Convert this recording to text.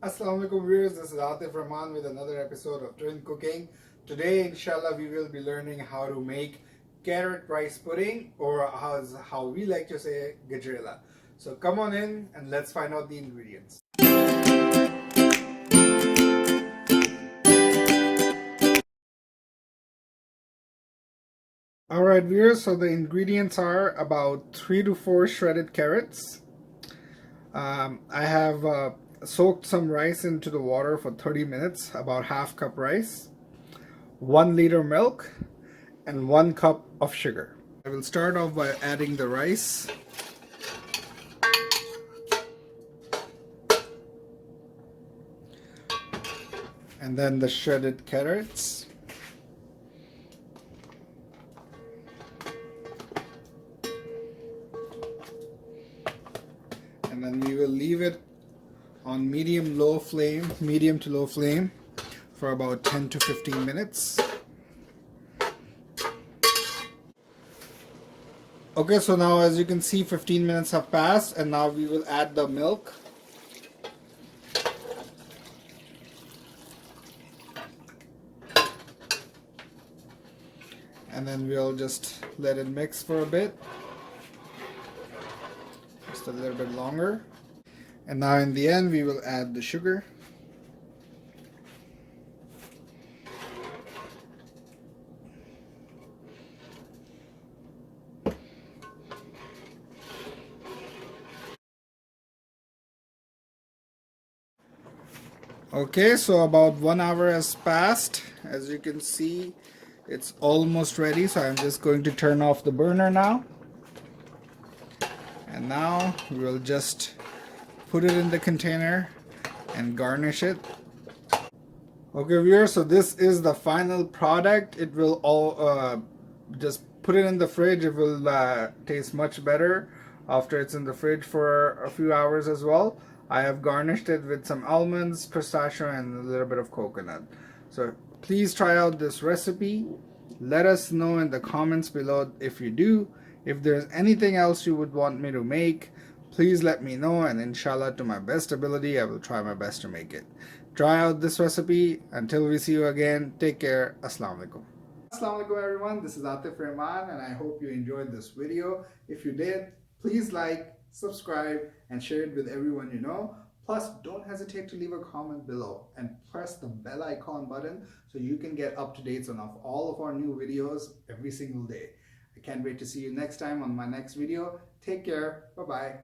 Assalamu alaikum viewers, this is Atif Rehman with another episode of Twin Cooking. Today inshallah we will be learning how to make carrot rice pudding, or how we like to say Gajrela. So come on in and let's find out the ingredients. Alright viewers, so the ingredients are about 3 to 4 shredded carrots. I have soaked some rice into the water for 30 minutes, about half cup rice, 1 liter milk, and 1 cup of sugar. I will start off by adding the rice. And then the shredded carrots. And then we will leave it on medium to low flame for about 10 to 15 minutes. Okay, so now as you can see 15 minutes have passed, and now we will add the milk. And then we'll just let it mix for a bit, just a little bit longer. And now in the end we will add the sugar. Okay, so about 1 hour has passed. As you can see, it's almost ready, so I'm just going to turn off the burner now. And now we will just put it in the container and garnish it. Okay viewers, so this is the final product. It will all just put it in the fridge. It will taste much better after it's in the fridge for a few hours as well. I have garnished it with some almonds, pistachio, and a little bit of coconut. So please try out this recipe. Let us know in the comments below if you do. If there's anything else you would want me to make, please let me know, and inshallah to my best ability I will try my best to make it. Try out this recipe. Until we see you again, take care. Assalamu alaikum. Assalamu alaikum everyone, this is Atif Rehman and I hope you enjoyed this video. If you did, please like, subscribe, and share it with everyone you know. Plus, don't hesitate to leave a comment below and press the bell icon button so you can get up-to-dates on all of our new videos every single day. I can't wait to see you next time on my next video. Take care. Bye-bye.